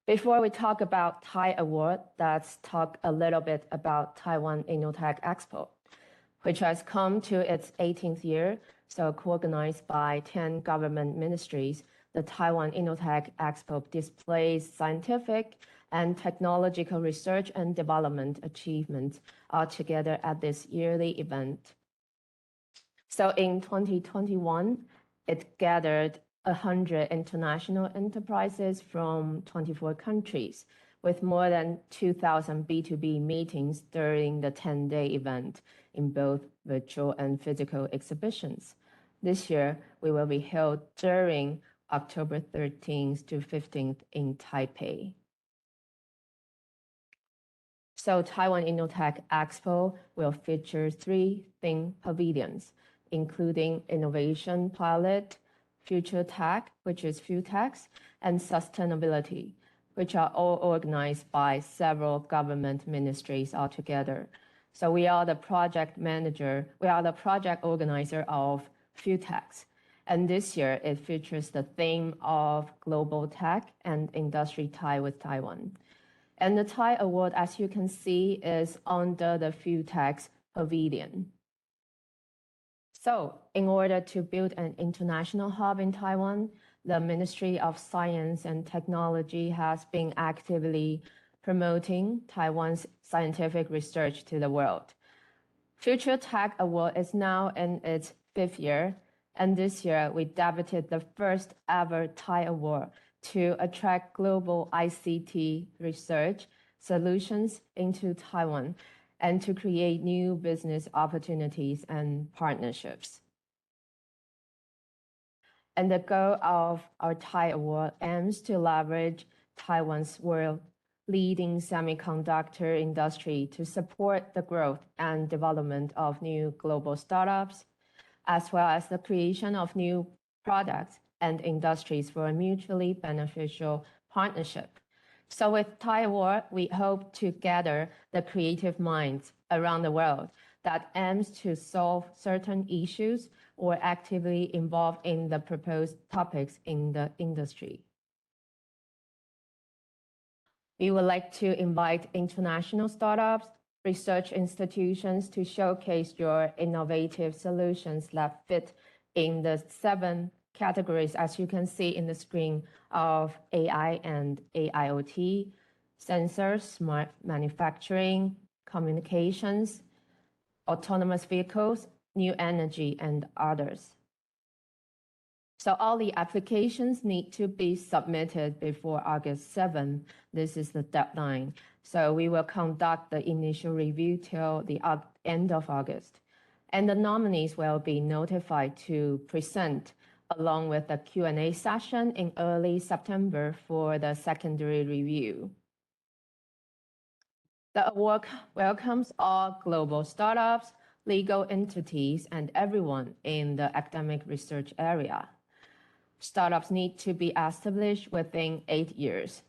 Before we talk about Thai Award, let's talk a little bit about Taiwan Innotech Expo, which has come to its 18th year. So co-organized by 10 government ministries, the Taiwan Innotech Expo displays scientific and technological research and development achievements all together at this yearly event. So in 2021, it gathered 100 international enterprises from 24 countries, with more than 2,000 B2B meetings during the 10-day event in both virtual and physical exhibitions. This year, we will be held during October 13th to 15th in Taipei. So Taiwan Innotech Expo will feature 3 theme pavilions, including Innovation Pilot, Future Tech, which is FuTech, and Sustainability, which are all organized by several government ministries altogether. So we are the project organizer of FuTech. And this year, it features the theme of Global Tech and Industry Tie with Taiwan. And the Thai Award, as you can see, is under the FuTech Pavilion. So in order to build an international hub in Taiwan, the Ministry of Science and Technology has been actively promoting Taiwan's scientific research to the world. Future Tech Award is now in its 5th year, and this year we debuted the first ever Thai Award to attract global ICT research solutions into Taiwan and to create new business opportunities and partnerships. And the goal of our Thai Award aims to leverage Taiwan's world-leading semiconductor industry to support the growth and development of new global startups, as well as the creation of new products and industries for a mutually beneficial partnership. So with Thai Award, we hope to gather the creative minds around the world that aims to solve certain issues or actively involved in the proposed topics in the industry. We would like to invite international startups, research institutions to showcase your innovative solutions that fit in the 7 categories, as you can see in the screen, of AI and AIoT, sensors, smart manufacturing, communications, autonomous vehicles, new energy, and others. So all the applications need to be submitted before August 7th. This is the deadline. So we will conduct the initial review till the end of August. And the nominees will be notified to present along with a Q&A session in early September for the secondary review. The award welcomes all global startups, legal entities, and everyone in the academic research area. Startups need to be established within 8 years,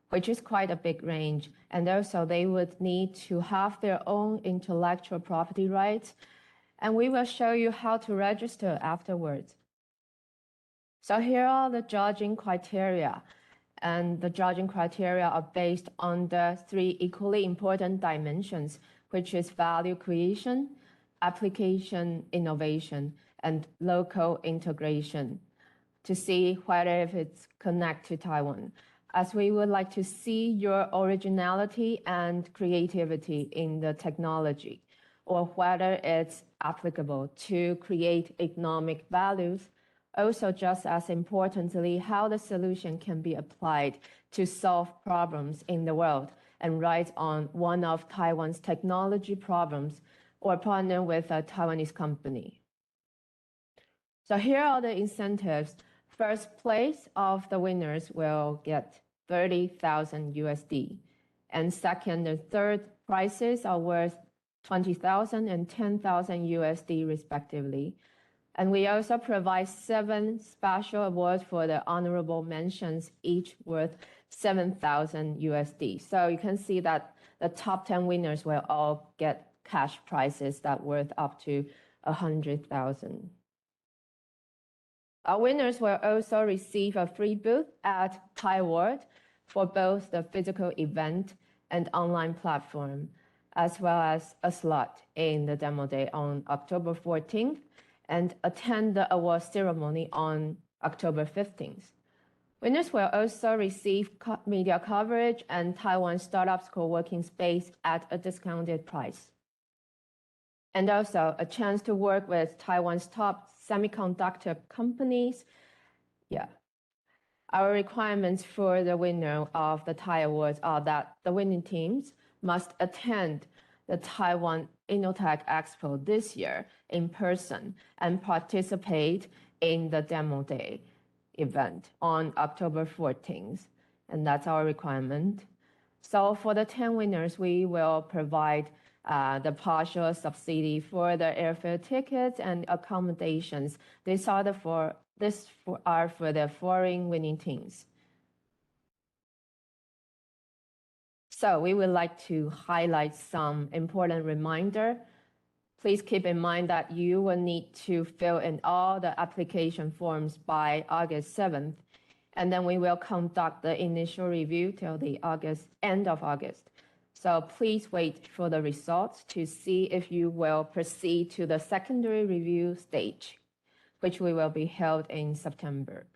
which is quite a big range. And also they would need to have their own intellectual property rights. And we will show you how to register afterwards. So here are the judging criteria. And the judging criteria are based on the 3 equally important dimensions, which is value creation, application innovation, and local integration, to see whether if it's connect to Taiwan, as we would like to see your originality and creativity in the technology, or whether it's applicable to create economic values. Also, just as importantly, how the solution can be applied to solve problems in the world and write on one of Taiwan's technology problems or partner with a Taiwanese company. So here are the incentives. First place of the winners will get 30,000 USD. And second and third prizes are worth 20,000 and 10,000 USD respectively. And we also provide 7 special awards for the honorable mentions, each worth 7,000 USD. So you can see that the top 10 winners will all get cash prizes that worth up to 100,000. Our winners will also receive a free booth at Thai Award for both the physical event and online platform, as well as a slot in the demo day on October 14th and attend the award ceremony on October 15th. Winners will also receive media coverage and Taiwan startups co-working space at a discounted price. And also a chance to work with Taiwan's top semiconductor companies. Yeah. Our requirements for the winner of the TI Awards are that the winning teams must attend the Taiwan Innotech Expo this year in person and participate in the demo day event on October 14th. And that's our requirement. So for the 10 winners, we will provide the partial subsidy for the airfare tickets and accommodations. These are for the foreign winning teams. So we would like to highlight some important reminder. Please keep in mind that you will need to fill in all the application forms by August 7th, and then we will conduct the initial review till the end of August. So please wait for the results to see if you will proceed to the secondary review stage, which will be held in September.